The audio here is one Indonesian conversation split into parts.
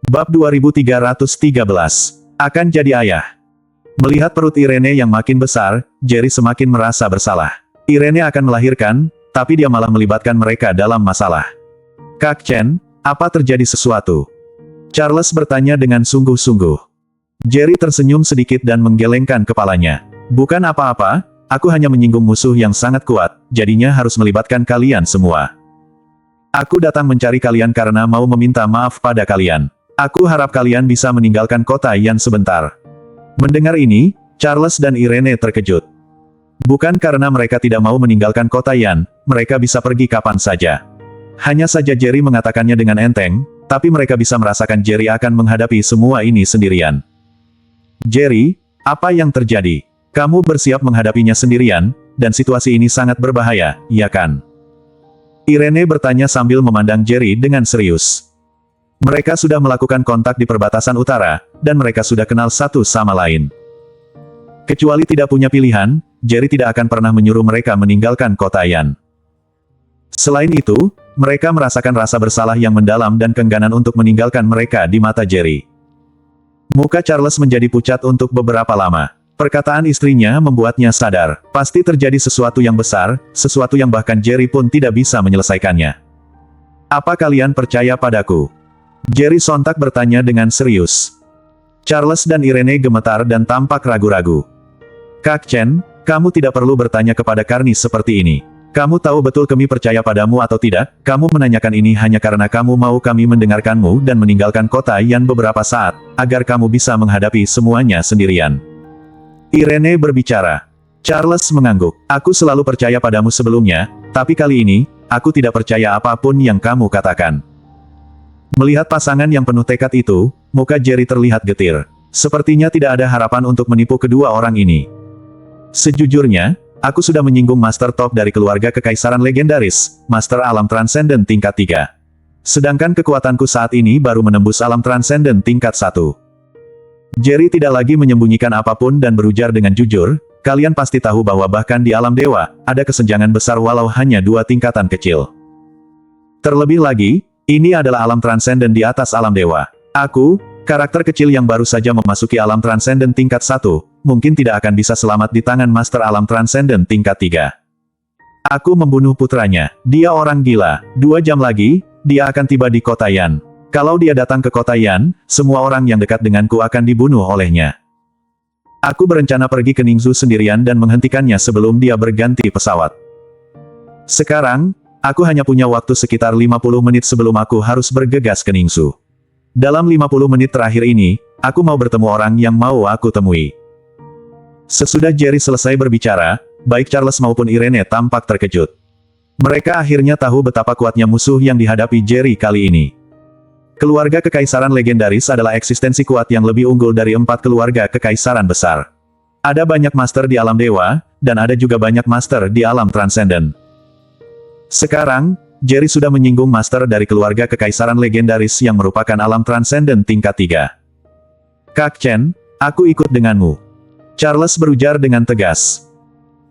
Bab 2313. Akan jadi ayah. Melihat perut Irene yang makin besar, Jerry semakin merasa bersalah. Irene akan melahirkan, tapi dia malah melibatkan mereka dalam masalah. Kak Chen, apa terjadi sesuatu? Charles bertanya dengan sungguh-sungguh. Jerry tersenyum sedikit dan menggelengkan kepalanya. Bukan apa-apa, aku hanya menyinggung musuh yang sangat kuat, jadinya harus melibatkan kalian semua. Aku datang mencari kalian karena mau meminta maaf pada kalian. Aku harap kalian bisa meninggalkan kota Yan sebentar. Mendengar ini, Charles dan Irene terkejut. Bukan karena mereka tidak mau meninggalkan kota Yan, mereka bisa pergi kapan saja. Hanya saja Jerry mengatakannya dengan enteng, tapi mereka bisa merasakan Jerry akan menghadapi semua ini sendirian. Jerry, apa yang terjadi? Kamu bersiap menghadapinya sendirian, dan situasi ini sangat berbahaya, ya kan? Irene bertanya sambil memandang Jerry dengan serius. Mereka sudah melakukan kontak di perbatasan utara, dan mereka sudah kenal satu sama lain. Kecuali tidak punya pilihan, Jerry tidak akan pernah menyuruh mereka meninggalkan kota Yan. Selain itu, mereka merasakan rasa bersalah yang mendalam dan keengganan untuk meninggalkan mereka di mata Jerry. Muka Charles menjadi pucat untuk beberapa lama. Perkataan istrinya membuatnya sadar, pasti terjadi sesuatu yang besar, sesuatu yang bahkan Jerry pun tidak bisa menyelesaikannya. Apa kalian percaya padaku? Jerry sontak bertanya dengan serius. Charles dan Irene gemetar dan tampak ragu-ragu. Kak Chen, kamu tidak perlu bertanya kepada Karnis seperti ini. Kamu tahu betul kami percaya padamu atau tidak, kamu menanyakan ini hanya karena kamu mau kami mendengarkanmu dan meninggalkan kota Yan beberapa saat, agar kamu bisa menghadapi semuanya sendirian. Irene berbicara. Charles mengangguk. Aku selalu percaya padamu sebelumnya, tapi kali ini, aku tidak percaya apapun yang kamu katakan. Melihat pasangan yang penuh tekad itu, muka Jerry terlihat getir. Sepertinya tidak ada harapan untuk menipu kedua orang ini. Sejujurnya, aku sudah menyinggung Master Top dari keluarga kekaisaran legendaris, Master Alam Transcendent tingkat 3. Sedangkan kekuatanku saat ini baru menembus Alam Transcendent tingkat 1. Jerry tidak lagi menyembunyikan apapun dan berujar dengan jujur, kalian pasti tahu bahwa bahkan di alam dewa, ada kesenjangan besar walau hanya 2 tingkatan kecil. Terlebih lagi, ini adalah alam transenden di atas alam dewa. Aku, karakter kecil yang baru saja memasuki alam transenden tingkat 1, mungkin tidak akan bisa selamat di tangan Master Alam Transenden tingkat 3. Aku membunuh putranya, dia orang gila, 2 jam lagi, dia akan tiba di kota Yan. Kalau dia datang ke kota Yan, semua orang yang dekat denganku akan dibunuh olehnya. Aku berencana pergi ke Ningzu sendirian dan menghentikannya sebelum dia berganti pesawat. Sekarang, aku hanya punya waktu sekitar 50 menit sebelum aku harus bergegas ke Ningzu. Dalam 50 menit terakhir ini, aku mau bertemu orang yang mau aku temui. Sesudah Jerry selesai berbicara, baik Charles maupun Irene tampak terkejut. Mereka akhirnya tahu betapa kuatnya musuh yang dihadapi Jerry kali ini. Keluarga kekaisaran legendaris adalah eksistensi kuat yang lebih unggul dari 4 keluarga kekaisaran besar. Ada banyak master di alam dewa, dan ada juga banyak master di alam transenden. Sekarang, Jerry sudah menyinggung master dari keluarga kekaisaran legendaris yang merupakan alam transenden tingkat 3. Kak Chen, aku ikut denganmu. Charles berujar dengan tegas.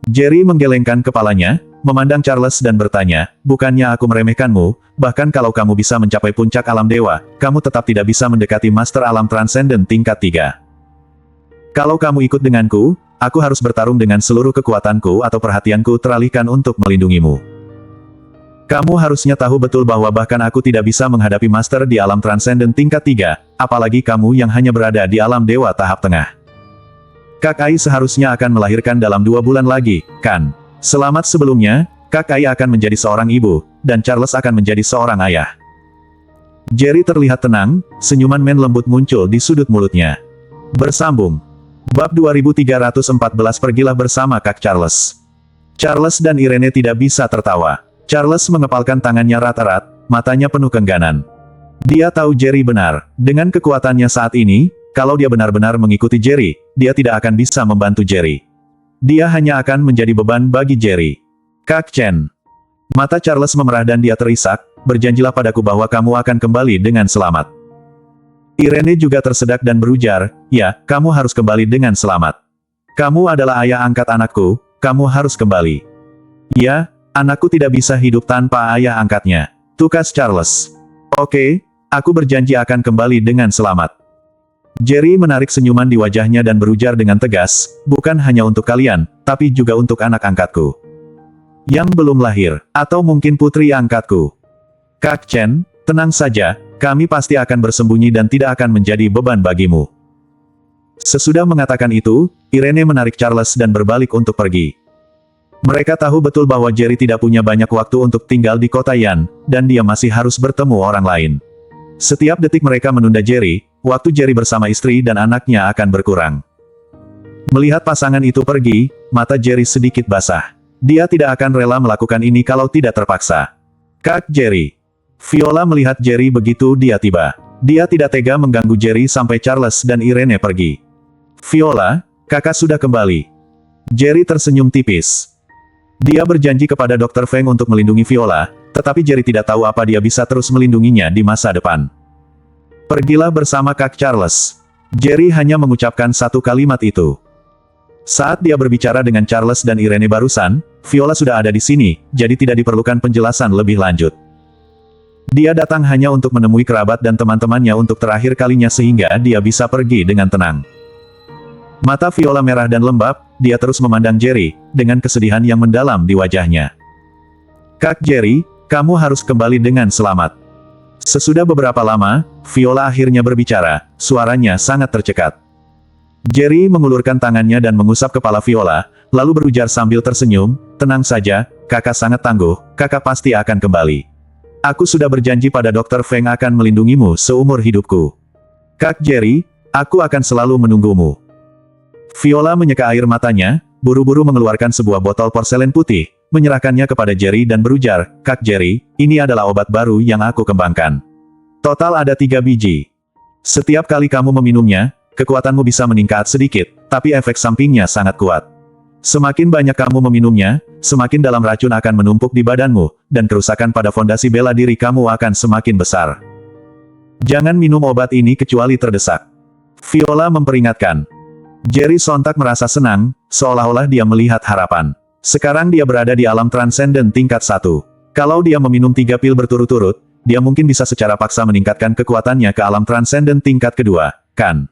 Jerry menggelengkan kepalanya, memandang Charles dan bertanya, bukannya aku meremehkanmu, bahkan kalau kamu bisa mencapai puncak alam dewa, kamu tetap tidak bisa mendekati Master Alam Transcendent tingkat 3. Kalau kamu ikut denganku, aku harus bertarung dengan seluruh kekuatanku atau perhatianku teralihkan untuk melindungimu. Kamu harusnya tahu betul bahwa bahkan aku tidak bisa menghadapi Master di Alam Transcendent tingkat 3, apalagi kamu yang hanya berada di alam dewa tahap tengah. Kak Ai seharusnya akan melahirkan dalam 2 bulan lagi, kan? Selamat sebelumnya, Kak Ai akan menjadi seorang ibu, dan Charles akan menjadi seorang ayah. Jerry terlihat tenang, senyuman men lembut muncul di sudut mulutnya. Bersambung. Bab 2314 Pergilah bersama Kak Charles. Charles dan Irene tidak bisa tertawa. Charles mengepalkan tangannya erat-erat, matanya penuh keengganan. Dia tahu Jerry benar, dengan kekuatannya saat ini, kalau dia benar-benar mengikuti Jerry, dia tidak akan bisa membantu Jerry. Dia hanya akan menjadi beban bagi Jerry. Kak Chen. Mata Charles memerah dan dia terisak, berjanjilah padaku bahwa kamu akan kembali dengan selamat. Irene juga tersedak dan berujar, ya, kamu harus kembali dengan selamat. Kamu adalah ayah angkat anakku, kamu harus kembali. Ya, anakku tidak bisa hidup tanpa ayah angkatnya. Tukas Charles. Oke, Aku berjanji akan kembali dengan selamat. Jerry menarik senyuman di wajahnya dan berujar dengan tegas, bukan hanya untuk kalian, tapi juga untuk anak angkatku. Yang belum lahir, atau mungkin putri angkatku. Kak Chen, tenang saja, kami pasti akan bersembunyi dan tidak akan menjadi beban bagimu. Sesudah mengatakan itu, Irene menarik Charles dan berbalik untuk pergi. Mereka tahu betul bahwa Jerry tidak punya banyak waktu untuk tinggal di kota Yan, dan dia masih harus bertemu orang lain. Setiap detik mereka menunda Jerry, waktu Jerry bersama istri dan anaknya akan berkurang. Melihat pasangan itu pergi, mata Jerry sedikit basah. Dia tidak akan rela melakukan ini kalau tidak terpaksa. Kak Jerry. Viola melihat Jerry begitu dia tiba. Dia tidak tega mengganggu Jerry sampai Charles dan Irene pergi. Viola, kakak sudah kembali. Jerry tersenyum tipis. Dia berjanji kepada Dr. Feng untuk melindungi Viola, tetapi Jerry tidak tahu apa dia bisa terus melindunginya di masa depan. Pergilah bersama Kak Charles. Jerry hanya mengucapkan satu kalimat itu. Saat dia berbicara dengan Charles dan Irene barusan, Viola sudah ada di sini, jadi tidak diperlukan penjelasan lebih lanjut. Dia datang hanya untuk menemui kerabat dan teman-temannya untuk terakhir kalinya sehingga dia bisa pergi dengan tenang. Mata Viola merah dan lembab, dia terus memandang Jerry, dengan kesedihan yang mendalam di wajahnya. Kak Jerry, kamu harus kembali dengan selamat. Sesudah beberapa lama, Viola akhirnya berbicara, suaranya sangat tercekat. Jerry mengulurkan tangannya dan mengusap kepala Viola, lalu berujar sambil tersenyum, tenang saja, kakak sangat tangguh, kakak pasti akan kembali. Aku sudah berjanji pada Dr. Feng akan melindungimu seumur hidupku. Kak Jerry, aku akan selalu menunggumu. Viola menyeka air matanya, buru-buru mengeluarkan sebuah botol porselen putih, menyerahkannya kepada Jerry dan berujar, Kak Jerry, ini adalah obat baru yang aku kembangkan. Total ada 3 biji. Setiap kali kamu meminumnya, kekuatanmu bisa meningkat sedikit, tapi efek sampingnya sangat kuat. Semakin banyak kamu meminumnya, semakin dalam racun akan menumpuk di badanmu, dan kerusakan pada fondasi bela diri kamu akan semakin besar. Jangan minum obat ini kecuali terdesak. Viola memperingatkan. Jerry sontak merasa senang, seolah-olah dia melihat harapan. Sekarang dia berada di alam transenden tingkat 1. Kalau dia meminum 3 pil berturut-turut, dia mungkin bisa secara paksa meningkatkan kekuatannya ke alam transenden tingkat kedua, kan?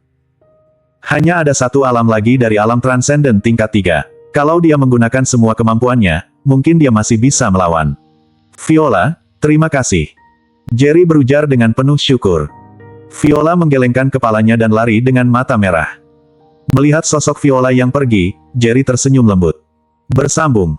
Hanya ada satu alam lagi dari alam transenden tingkat 3. Kalau dia menggunakan semua kemampuannya, mungkin dia masih bisa melawan. Viola, terima kasih. Jerry berujar dengan penuh syukur. Viola menggelengkan kepalanya dan lari dengan mata merah. Melihat sosok Viola yang pergi, Jerry tersenyum lembut. Bersambung.